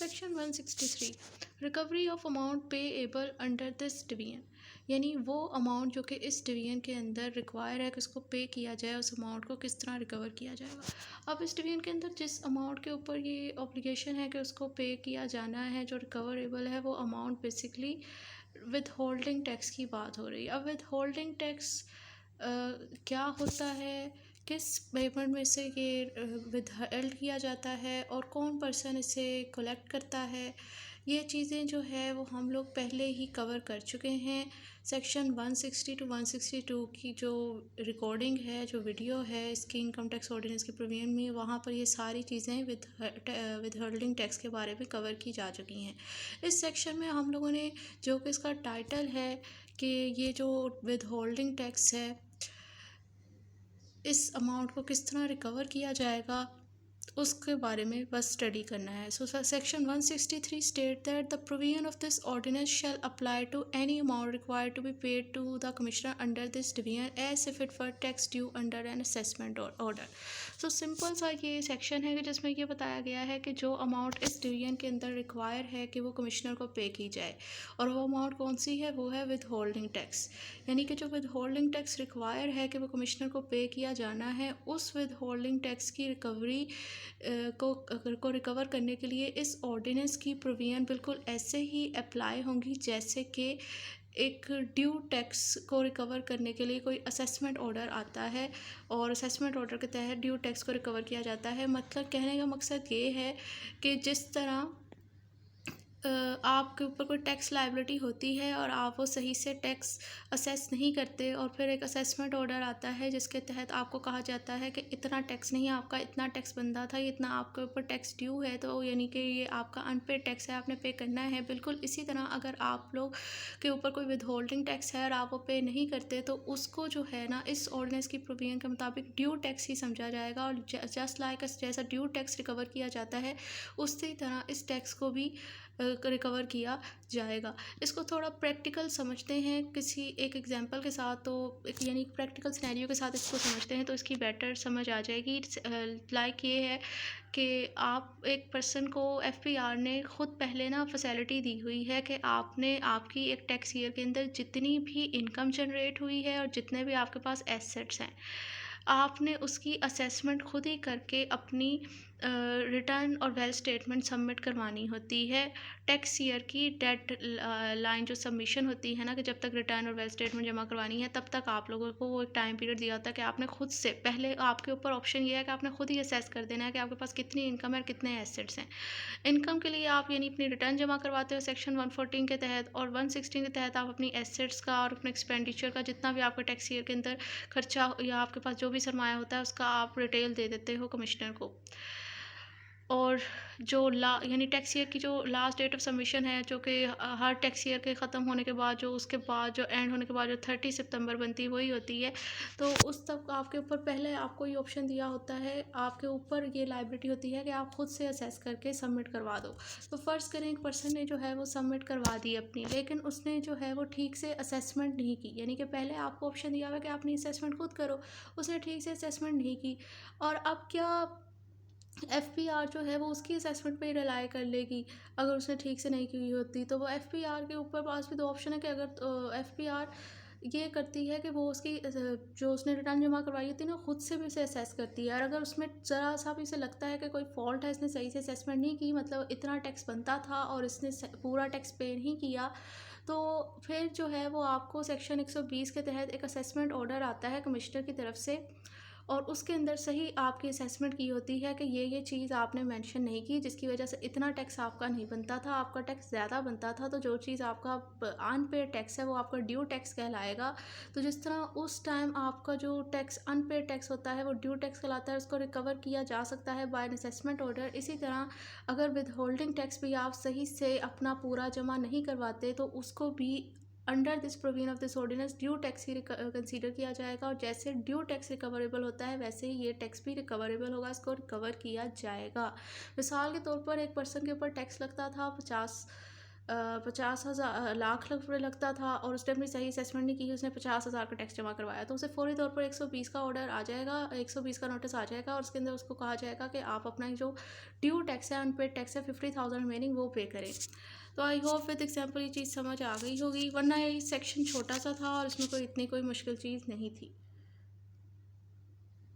Section 163 recovery of amount payable under this division, यानी वो amount जो कि इस डिवीजन के अंदर रिक्वायर है कि उसको पे किया जाए, उस अमाउंट को किस तरह रिकवर किया जाएगा। अब इस डिवीजन के अंदर जिस अमाउंट के ऊपर ये ऑब्लिगेशन है कि उसको पे किया जाना है, जो रिकवरेबल है, वो amount basically with holding tax की बात हो रही है। अब विद होल्डिंग टैक्स क्या होता है, किस पेमेंट में से ये विदहेल्ड किया जाता है और कौन पर्सन इसे कलेक्ट करता है, ये चीज़ें जो है वो हम लोग पहले ही कवर कर चुके हैं। सेक्शन 160 टू 162 की जो रिकॉर्डिंग है, जो वीडियो है इसकी इनकम टैक्स ऑर्डिनेंस के प्रोविजन में, वहाँ पर ये सारी चीज़ें विदहोल्डिंग टैक्स के बारे में कवर की जा चुकी हैं। इस सेक्शन में हम लोगों ने, जो कि इसका टाइटल है कि ये जो विदहोल्डिंग टैक्स है, इस अमाउंट को किस तरह रिकवर किया जाएगा, उसके बारे में बस स्टडी करना है। So section 163 state that the provision of this ordinance shall apply to any amount required to be paid to the commissioner under this division as if it were tax due under an assessment order. So simple सा ये section है कि जिसमें ये बताया गया है कि जो अमाउंट इस डिवीजन के अंदर रिक्वायर है कि वो कमिश्नर को पे की जाए, और वो अमाउंट कौन सी है, वो है विद होल्डिंग टैक्स। यानी कि जो विद होल्डिंग टैक्स रिक्वायर है कि वो कमिश्नर को पे किया जाना है, उस विद होल्डिंग टैक्स की रिकवरी को रिकवर करने के लिए इस ऑर्डिनेंस की प्रोविजन बिल्कुल ऐसे ही अप्लाई होंगी जैसे कि एक ड्यू टैक्स को रिकवर करने के लिए कोई असेसमेंट ऑर्डर आता है और असेसमेंट ऑर्डर के तहत ड्यू टैक्स को रिकवर किया जाता है। मतलब कहने का मकसद ये है कि जिस तरह आपके ऊपर कोई टैक्स लायबिलिटी होती है और आप वो सही से टैक्स असेस नहीं करते, और फिर एक असेसमेंट ऑर्डर आता है जिसके तहत आपको कहा जाता है कि इतना टैक्स नहीं, आपका इतना टैक्स बनता था, इतना आपके ऊपर टैक्स ड्यू है, तो यानी कि ये आपका अनपेड टैक्स है, आपने पे करना है। बिल्कुल इसी तरह अगर आप लोग के ऊपर कोई विद होल्डिंग टैक्स है और आप वो पे नहीं करते, तो उसको जो है ना, इस ऑर्डिनेंस की प्रोविजन के मुताबिक ड्यू टैक्स ही समझा जाएगा। और जस्ट लाइक जैसा ड्यू टैक्स रिकवर किया जाता है, उसी तरह इस टैक्स को भी रिकवर किया जाएगा। इसको थोड़ा प्रैक्टिकल समझते हैं किसी एक एग्जांपल के साथ, तो एक यानी प्रैक्टिकल सिनेरियो के साथ इसको समझते हैं तो इसकी बेटर समझ आ जाएगी। लाइक ये है कि आप एक पर्सन को एफपीआर ने ख़ुद पहले ना फैसिलिटी दी हुई है कि आपने आपकी एक टैक्स ईयर के अंदर जितनी भी इनकम जनरेट हुई है और जितने भी आपके पास एसेट्स हैं, आपने उसकी असेसमेंट खुद ही करके अपनी रिटर्न और वेल्थ स्टेटमेंट सबमिट करवानी होती है। टैक्स ईयर की डेट लाइन जो सबमिशन होती है ना, कि जब तक रिटर्न और वेल्थ स्टेटमेंट जमा करवानी है, तब तक आप लोगों को वो एक टाइम पीरियड दिया होता है कि आपने खुद से पहले, आपके ऊपर ऑप्शन ये है कि आपने खुद ही असेस कर देना है कि आपके पास कितनी इनकम है और कितने एसेट्स हैं। इनकम के लिए आप यानी अपनी रिटर्न जमा करवाते हो सेक्शन 114 के तहत, और 116 के तहत आप अपनी एसेट्स का और अपने एक्सपेंडिचर का जितना भी आपका टैक्स ईयर के अंदर खर्चा या आपके पास जो भी सरमाया होता है, उसका आप डिटेल दे देते हो कमिश्नर को। और जो यानी टैक्स ईयर की जो लास्ट डेट ऑफ सबमिशन है, जो कि हर टैक्स ईयर के ख़त्म होने के बाद, जो उसके बाद जो एंड होने के बाद जो 30 सितंबर बनती है, वही होती है। तो उस तक आपके ऊपर पहले आपको ये ऑप्शन दिया होता है, आपके ऊपर ये लायबिलिटी होती है कि आप खुद से असेस करके सबमिट करवा दो। तो फ़र्ज़ करें एक पर्सन ने जो है वो सबमिट करवा दी अपनी, लेकिन उसने जो है वो ठीक से असेसमेंट नहीं की। यानी कि पहले आपको ऑप्शन दिया हुआ है कि अपनी असेसमेंट खुद करो, उसने ठीक से असेसमेंट नहीं की, और अब क्या एफपीआर जो है वो उसकी असेसमेंट पे ही रिलाई कर लेगी अगर उसने ठीक से नहीं की होती। तो वो एफपीआर के ऊपर पास भी दो ऑप्शन है कि अगर एफपीआर ये करती है कि वो उसकी जो उसने रिटर्न जमा करवाई होती है ना, खुद से भी उसे असेस करती है, और अगर उसमें ज़रा सा भी इसे लगता है कि कोई फॉल्ट है, इसने सही से असेसमेंट नहीं की, मतलब इतना टैक्स बनता था और इसने पूरा टैक्स पे नहीं किया, तो फिर जो है वो आपको सेक्शन 120 के तहत एक असेसमेंट ऑर्डर आता है कमिश्नर की तरफ से, और उसके अंदर सही आपकी असेसमेंट की होती है कि ये चीज़ आपने मेंशन नहीं की, जिसकी वजह से इतना टैक्स आपका नहीं बनता था, आपका टैक्स ज़्यादा बनता था। तो जो चीज़ आपका अनपेड टैक्स है वो आपका ड्यू टैक्स कहलाएगा। तो जिस तरह उस टाइम आपका जो टैक्स अनपेड टैक्स होता है वो ड्यू टैक्स कहलाता है, उसको रिकवर किया जा सकता है बाय एन असेसमेंट ऑर्डर। इसी तरह अगर विद होल्डिंग टैक्स भी आप सही से अपना पूरा जमा नहीं करवाते, तो उसको भी under this provision of this ordinance due tax ही कंसीडर किया जाएगा, और जैसे ड्यू टैक्स रिकवरेबल होता है वैसे ही ये टैक्स भी रिकवरेबल होगा, इसको रिकवर किया जाएगा। मिसाल के तौर पर एक पर्सन के ऊपर टैक्स लगता था 50,000 लाख रुपये लगता था और उसने अपनी सही असेसमेंट नहीं की, उसने 50,000 का टैक्स जमा करवाया, तो उसे फौरी तौर पर 120 का ऑर्डर आ जाएगा, 120 का नोटिस आ जाएगा और उसके अंदर उसको कहा जाएगा कि आप अपना जो ड्यू टैक्स है, अनपेड टैक्स है 50,000 रिमेनिंग, वो पे करें। तो आई होप विद एग्जाम्पल ये चीज़ समझ आ गई होगी, वरना ये सेक्शन छोटा सा था और इसमें कोई इतनी कोई मुश्किल चीज़ नहीं थी।